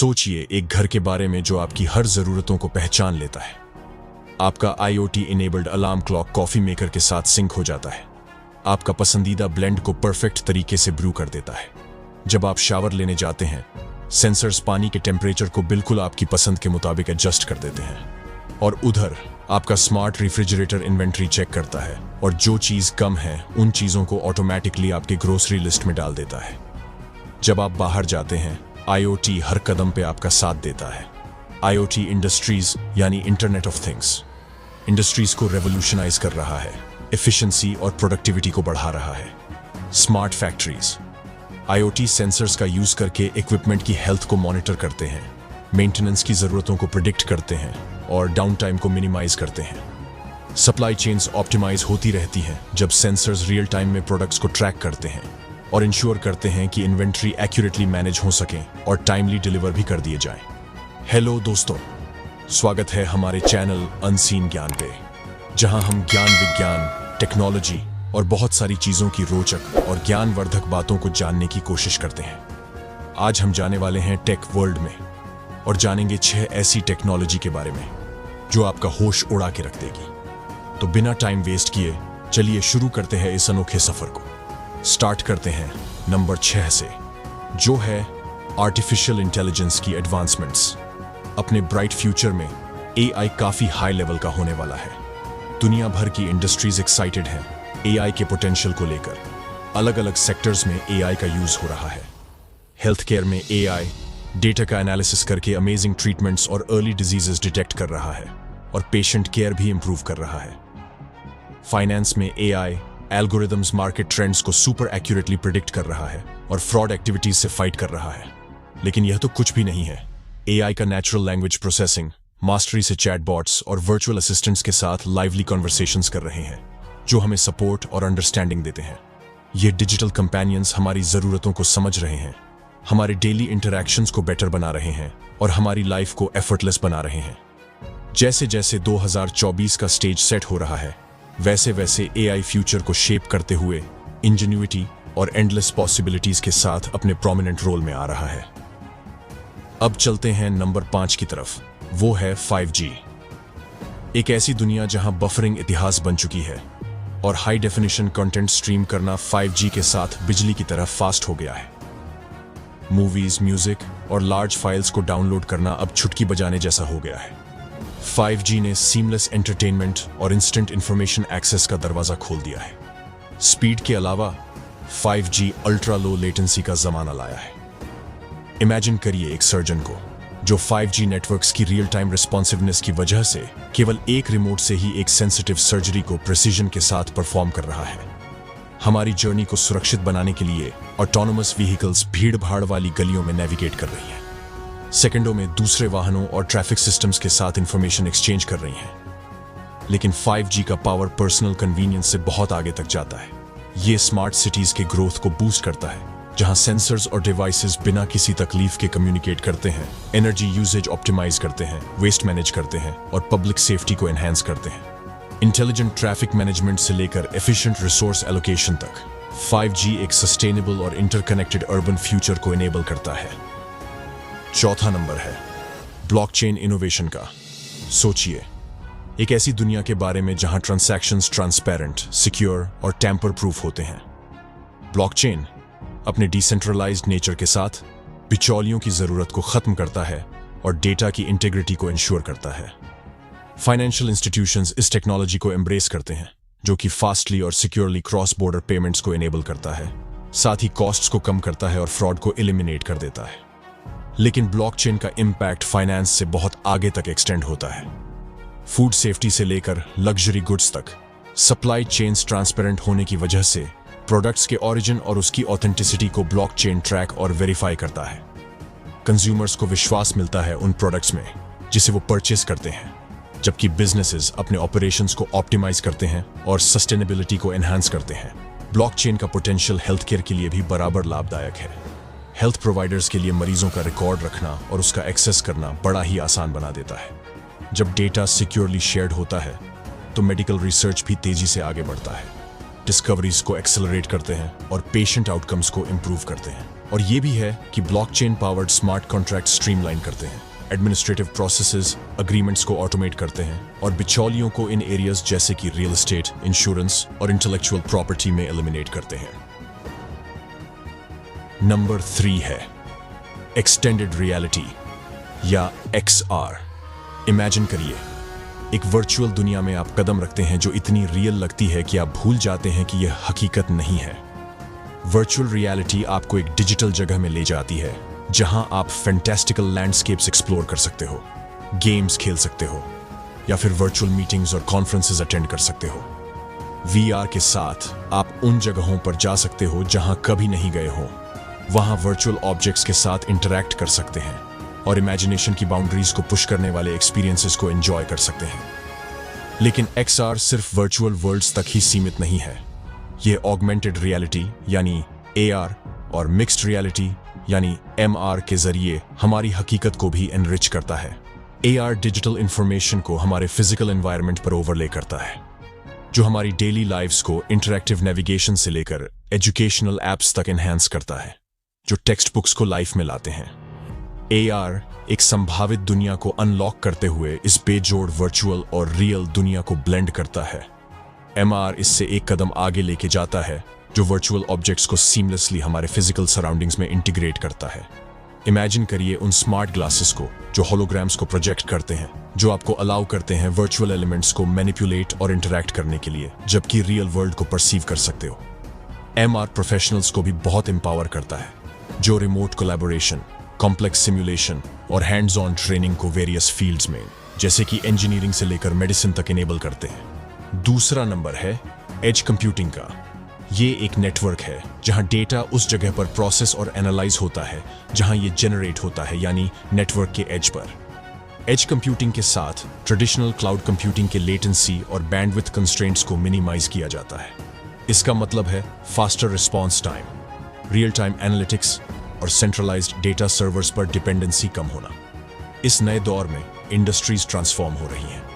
सोचिए एक घर के बारे में जो आपकी हर ज़रूरतों को पहचान लेता है। आपका IoT enabled alarm clock coffee maker के साथ सिंक हो जाता है। आपका पसंदीदा ब्लेंड को परफेक्ट तरीके से ब्रू कर देता है। जब आप शावर लेने जाते हैं, सेंसर्स पानी के टेम्परेचर को बिल्कुल आपकी पसंद के मुताबिक एडजस्ट कर देते हैं। और उधर आपका स्मार्ट रेफ्रिजरेटर इन्वेंट्री चेक करता है और जो चीज़ कम है उन चीज़ों को ऑटोमेटिकली आपके ग्रोसरी लिस्ट में डाल देता है। जब आप बाहर जाते हैं, IoT हर कदम पे आपका साथ देता है। IoT इंडस्ट्रीज यानी इंटरनेट ऑफ थिंग्स इंडस्ट्रीज को रेवोल्यूशनाइज कर रहा है, एफिशिएंसी और प्रोडक्टिविटी को बढ़ा रहा है। स्मार्ट फैक्ट्रीज IoT सेंसर्स का यूज करके इक्विपमेंट की हेल्थ को मॉनिटर करते हैं, मेंटेनेंस की जरूरतों को प्रिडिक्ट करते हैं और डाउन टाइम को मिनिमाइज करते हैं। सप्लाई चेन्स ऑप्टिमाइज होती रहती हैं जब सेंसर्स रियल टाइम में प्रोडक्ट्स को ट्रैक करते हैं और इंश्योर करते हैं कि इन्वेंट्री एक्यूरेटली मैनेज हो सके और टाइमली डिलीवर भी कर दिए जाएं। हेलो दोस्तों, स्वागत है हमारे चैनल अनसीन ज्ञान पे, जहां हम ज्ञान, विज्ञान, टेक्नोलॉजी और बहुत सारी चीजों की रोचक और ज्ञानवर्धक बातों को जानने की कोशिश करते हैं। आज हम जाने वाले हैं टेक वर्ल्ड में और जानेंगे 6 ऐसी टेक्नोलॉजी के बारे में जो आपका होश उड़ा के रख देगी। तो बिना टाइम वेस्ट किए चलिए शुरू करते हैं इस अनोखे सफर को। स्टार्ट करते हैं नंबर 6 से, जो है आर्टिफिशियल इंटेलिजेंस की एडवांसमेंट्स। अपने ब्राइट फ्यूचर में AI काफी हाई लेवल का होने वाला है। दुनिया भर की इंडस्ट्रीज एक्साइटेड हैं AI के पोटेंशियल को लेकर। अलग अलग सेक्टर्स में AI का यूज हो रहा है। हेल्थ केयर में AI डेटा का एनालिसिस करके अमेजिंग ट्रीटमेंट्स और अर्ली डिजीजेस डिटेक्ट कर रहा है और पेशेंट केयर भी इंप्रूव कर रहा है। फाइनेंस में AI एल्गोरिदम्स मार्केट ट्रेंड्स को सुपर एक्यूरेटली प्रिडिक्ट कर रहा है और फ्रॉड एक्टिविटीज से फाइट कर रहा है। लेकिन यह तो कुछ भी नहीं है। AI का नेचुरल लैंग्वेज प्रोसेसिंग मास्टरी से चैटबॉट्स और वर्चुअल असिस्टेंट्स के साथ लाइवली कन्वर्सेशंस कर रहे हैं, जो हमें सपोर्ट और अंडरस्टैंडिंग देते हैं। ये डिजिटल कंपेनियंस हमारी ज़रूरतों को समझ रहे हैं, हमारे डेली इंटरैक्शंस को बेटर बना रहे हैं और हमारी लाइफ को एफर्टलेस बना रहे हैं। जैसे जैसे 2024 का स्टेज सेट हो रहा है, वैसे वैसे AI फ्यूचर को शेप करते हुए इंजेन्युइटी और एंडलेस पॉसिबिलिटीज के साथ अपने प्रोमिनेंट रोल में आ रहा है। अब चलते हैं नंबर 5 की तरफ, वो है 5G। एक ऐसी दुनिया जहां बफरिंग इतिहास बन चुकी है और हाई डेफिनेशन कंटेंट स्ट्रीम करना 5G के साथ बिजली की तरह फास्ट हो गया है। मूवीज, म्यूजिक और लार्ज फाइल्स को डाउनलोड करना अब चुटकी बजाने जैसा हो गया है। 5G ने सीमलेस एंटरटेनमेंट और इंस्टेंट इंफॉर्मेशन एक्सेस का दरवाजा खोल दिया है। स्पीड के अलावा 5G अल्ट्रा लो लेटेंसी का जमाना लाया है। इमेजिन करिए एक सर्जन को जो 5G नेटवर्क्स की रियल टाइम रिस्पॉन्सिवनेस की वजह से केवल एक रिमोट से ही एक सेंसिटिव सर्जरी को प्रिसीजन के साथ परफॉर्म कर रहा है। हमारी जर्नी को सुरक्षित बनाने के लिए ऑटोनोमस व्हीकल्स भीड़ भाड़ वाली गलियों में नेविगेट कर रही हैं, सेकंडों में दूसरे वाहनों और ट्रैफिक सिस्टम्स के साथ इंफॉर्मेशन एक्सचेंज कर रही हैं। लेकिन 5G का पावर पर्सनल कन्वीनियंस से बहुत आगे तक जाता है। ये स्मार्ट सिटीज के ग्रोथ को बूस्ट करता है, जहां सेंसर्स और डिवाइसेस बिना किसी तकलीफ के कम्युनिकेट करते हैं, एनर्जी यूसेज ऑप्टिमाइज करते हैं, वेस्ट मैनेज करते हैं और पब्लिक सेफ्टी को एनहांस करते हैं। इंटेलिजेंट ट्रैफिक मैनेजमेंट से लेकर एफिशिएंट रिसोर्स एलोकेशन तक 5G एक सस्टेनेबल और इंटरकनेक्टेड अर्बन फ्यूचर को इनेबल करता है। चौथा नंबर है ब्लॉकचेन इनोवेशन का। सोचिए एक ऐसी दुनिया के बारे में जहां ट्रांजैक्शंस ट्रांसपेरेंट, सिक्योर और टैम्पर प्रूफ होते हैं। ब्लॉकचेन अपने डिसेंट्रलाइज्ड नेचर के साथ बिचौलियों की जरूरत को खत्म करता है और डेटा की इंटीग्रिटी को इंश्योर करता है। फाइनेंशियल इंस्टीट्यूशंस इस टेक्नोलॉजी को एम्ब्रेस करते हैं, जो कि फास्टली और सिक्योरली क्रॉस बॉर्डर पेमेंट्स को इनेबल करता है, साथ ही कॉस्ट्स को कम करता है और फ्रॉड को एलिमिनेट कर देता है। लेकिन ब्लॉकचेन का इम्पैक्ट फाइनेंस से बहुत आगे तक एक्सटेंड होता है। फूड सेफ्टी से लेकर लग्जरी गुड्स तक सप्लाई चेन्स ट्रांसपेरेंट होने की वजह से प्रोडक्ट्स के ओरिजिन और उसकी ऑथेंटिसिटी को ब्लॉकचेन ट्रैक और वेरीफाई करता है। कंज्यूमर्स को विश्वास मिलता है उन प्रोडक्ट्स में जिसे वो परचेस करते हैं, जबकि बिजनेसेस अपने ऑपरेशंस को ऑप्टिमाइज करते हैं और सस्टेनेबिलिटी को एनहांस करते हैं। ब्लॉकचेन का पोटेंशियल हेल्थ केयर के लिए भी बराबर लाभदायक है। हेल्थ प्रोवाइडर्स के लिए मरीजों का रिकॉर्ड रखना और उसका एक्सेस करना बड़ा ही आसान बना देता है। जब डेटा सिक्योरली शेयर्ड होता है तो मेडिकल रिसर्च भी तेजी से आगे बढ़ता है, डिस्कवरीज को एक्सेलरेट करते हैं और पेशेंट आउटकम्स को इंप्रूव करते हैं। और ये भी है कि blockchain powered smart contract streamline करते हैं, एडमिनिस्ट्रेटिव प्रोसेसेस, अग्रीमेंट्स को ऑटोमेट करते हैं और बिचौलियों को इन एरियाज जैसे कि रियल एस्टेट, इंश्योरेंस और इंटेलेक्चुअल प्रॉपर्टी में एलिमिनेट करते हैं। नंबर 3 है एक्सटेंडेड रियलिटी या XR। इमेजिन करिए, एक वर्चुअल दुनिया में आप कदम रखते हैं जो इतनी रियल लगती है कि आप भूल जाते हैं कि यह हकीकत नहीं है। वर्चुअल रियलिटी आपको एक डिजिटल जगह में ले जाती है जहां आप फैंटास्टिकल लैंडस्केप्स एक्सप्लोर कर सकते हो, गेम्स खेल सकते हो या फिर वर्चुअल मीटिंग्स और कॉन्फ्रेंसेस अटेंड कर सकते हो। VR के साथ आप उन जगहों पर जा सकते हो जहां कभी नहीं गए हो, वहां वर्चुअल ऑब्जेक्ट्स के साथ इंटरैक्ट कर सकते हैं और इमेजिनेशन की बाउंड्रीज को पुश करने वाले एक्सपीरियंसेस को एंजॉय कर सकते हैं। लेकिन XR सिर्फ वर्चुअल वर्ल्ड्स तक ही सीमित नहीं है। यह ऑगमेंटेड रियलिटी यानी AR और मिक्स्ड रियलिटी यानी MR के जरिए हमारी हकीकत को भी एनरिच करता है। AR डिजिटल इंफॉर्मेशन को हमारे फिजिकल एनवायरनमेंट पर ओवरले करता है, जो हमारी डेली लाइव्स को इंटरैक्टिव नेविगेशन से लेकर एजुकेशनल एप्स तक एनहांस करता है, जो टेक्स्ट बुक्स को लाइफ में लाते हैं। AR एक संभावित दुनिया को अनलॉक करते हुए इस बेजोड़ वर्चुअल और रियल दुनिया को ब्लेंड करता है। MR इससे एक कदम आगे लेके जाता है, जो वर्चुअल ऑब्जेक्ट्स को सीमलेसली हमारे फिजिकल सराउंडिंग्स में इंटीग्रेट करता है। इमेजिन करिए उन स्मार्ट ग्लासेस को जो होलोग्राम्स को प्रोजेक्ट करते हैं, जो आपको अलाउ करते हैं वर्चुअल एलिमेंट्स को मैनिपुलेट और इंटरैक्ट करने के लिए, जबकि रियल वर्ल्ड को परसीव कर सकते हो। MR प्रोफेशनल्स को भी बहुत एम्पावर करता है, जो रिमोट कोलैबोरेशन, कॉम्प्लेक्स सिमुलेशन और हैंड्स ऑन ट्रेनिंग को वेरियस फील्ड्स में जैसे कि इंजीनियरिंग से लेकर मेडिसिन तक इनेबल करते हैं। दूसरा नंबर है एज कंप्यूटिंग का। ये एक नेटवर्क है जहां डेटा उस जगह पर प्रोसेस और एनालाइज होता है जहां ये जनरेट होता है, यानी नेटवर्क के एज पर। एज कंप्यूटिंग के साथ ट्रेडिशनल क्लाउड कंप्यूटिंग के लेटेंसी और बैंडविड्थ कंस्ट्रेंट्स को मिनिमाइज किया जाता है। इसका मतलब है faster response time, real time analytics और सेंट्रलाइज्ड डेटा सर्वर्स पर डिपेंडेंसी कम होना। इस नए दौर में इंडस्ट्रीज ट्रांसफॉर्म हो रही हैं।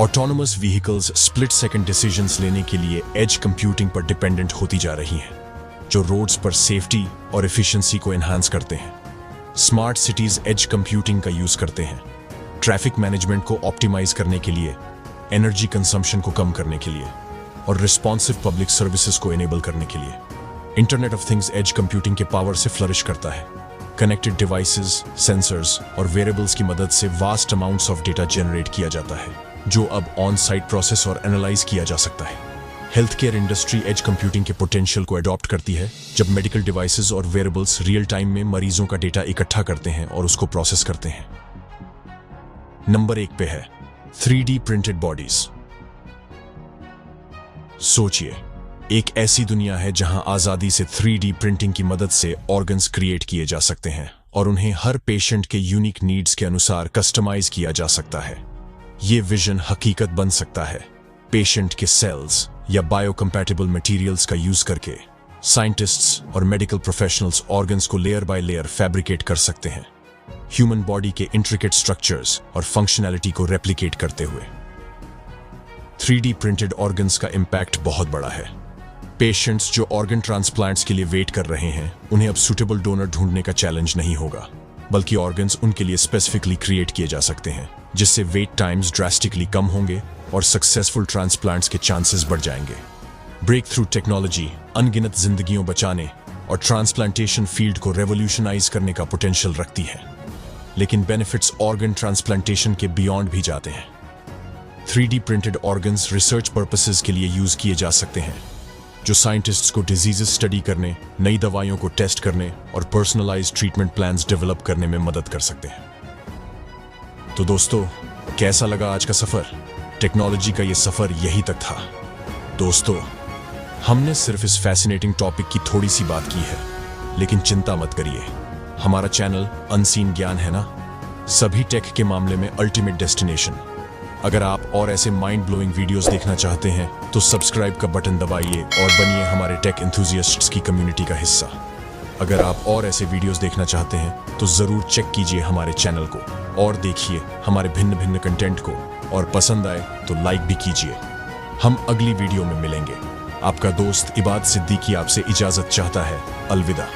Autonomous vehicles split second decisions लेने के लिए एज कंप्यूटिंग पर डिपेंडेंट होती जा रही हैं, जो रोड्स पर सेफ्टी और एफिशिएंसी को एनहांस करते हैं। स्मार्ट सिटीज एज कंप्यूटिंग का यूज करते हैं, ट्रैफिक मैनेजमेंट को ऑप्टिमाइज करने के लिए, एनर्जी कंजम्पशन को कम करने के लिए और रिस्पॉन्सिव पब्लिक सर्विसेज को एनेबल करने के लिए। Internet of things edge computing के पावर से फ्लरिश करता है। कनेक्टेड डिवाइसेस, सेंसर्स और वेरिएबल्स की मदद से vast amounts of data generate किया जाता है, जो अब ऑन साइट प्रोसेस और एनालाइज किया जा सकता है। Health care industry edge computing के पोटेंशियल को अडॉप्ट करती है, जब मेडिकल डिवाइसेस और वेरिएबल्स रियल टाइम में मरीजों का डेटा इकट्ठा करते हैं और उसको प्रोसेस करते हैं। नंबर 1 पे है 3D प्रिंटेड बॉडीज। सोचिए, एक ऐसी दुनिया है जहां आजादी से 3D प्रिंटिंग की मदद से ऑर्गन्स क्रिएट किए जा सकते हैं और उन्हें हर पेशेंट के यूनिक नीड्स के अनुसार कस्टमाइज किया जा सकता है। ये विजन हकीकत बन सकता है। पेशेंट के सेल्स या बायोकम्पैटिबल मटेरियल्स का यूज करके साइंटिस्ट्स और मेडिकल प्रोफेशनल्स ऑर्गन्स को लेयर बाय लेयर फैब्रिकेट कर सकते हैं, ह्यूमन बॉडी के इंट्रिकेट स्ट्रक्चर्स और फंक्शनैलिटी को रेप्लिकेट करते हुए। 3D प्रिंटेड ऑर्गन्स का इम्पैक्ट बहुत बड़ा है। पेशेंट्स जो ऑर्गन ट्रांसप्लांट्स के लिए वेट कर रहे हैं, उन्हें अब सूटेबल डोनर ढूंढने का चैलेंज नहीं होगा, बल्कि ऑर्गन्स उनके लिए स्पेसिफिकली क्रिएट किए जा सकते हैं, जिससे वेट टाइम्स ड्रास्टिकली कम होंगे और सक्सेसफुल ट्रांसप्लांट्स के चांसेस बढ़ जाएंगे। ब्रेक थ्रू टेक्नोलॉजी अनगिनत जिंदगियों बचाने और ट्रांसप्लांटेशन फील्ड को रेवोल्यूशनाइज करने का पोटेंशियल रखती है, लेकिन बेनिफिट्स ऑर्गन ट्रांसप्लांटेशन के बियॉन्ड भी जाते हैं। 3D printed organs research purposes के लिए यूज किए जा सकते हैं, जो साइंटिस्ट्स को डिजीजेस स्टडी करने, नई दवाइयों को टेस्ट करने और पर्सनलाइज्ड ट्रीटमेंट प्लान्स डेवलप करने में मदद कर सकते हैं। तो दोस्तों, कैसा लगा आज का सफर? टेक्नोलॉजी का ये सफर यही तक था। दोस्तों, हमने सिर्फ इस फैसिनेटिंग टॉपिक की थोड़ी सी बात की है, लेकिन चिंता मत करिए, हमारा चैनल अनसीन ज्ञान है ना, सभी टेक के मामले में अल्टीमेट डेस्टिनेशन। अगर आप और ऐसे माइंड ब्लोइंग वीडियोस देखना चाहते हैं तो सब्सक्राइब का बटन दबाइए और बनिए हमारे टेक एंथुसियास्ट्स की कम्युनिटी का हिस्सा। अगर आप और ऐसे वीडियोस देखना चाहते हैं तो जरूर चेक कीजिए हमारे चैनल को और देखिए हमारे भिन्न भिन्न कंटेंट को, और पसंद आए तो लाइक भी कीजिए। हम अगली वीडियो में मिलेंगे। आपका दोस्त इबाद सिद्दीकी आपसे इजाजत चाहता है। अलविदा।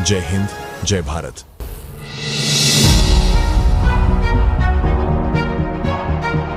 जय हिंद, जय भारत।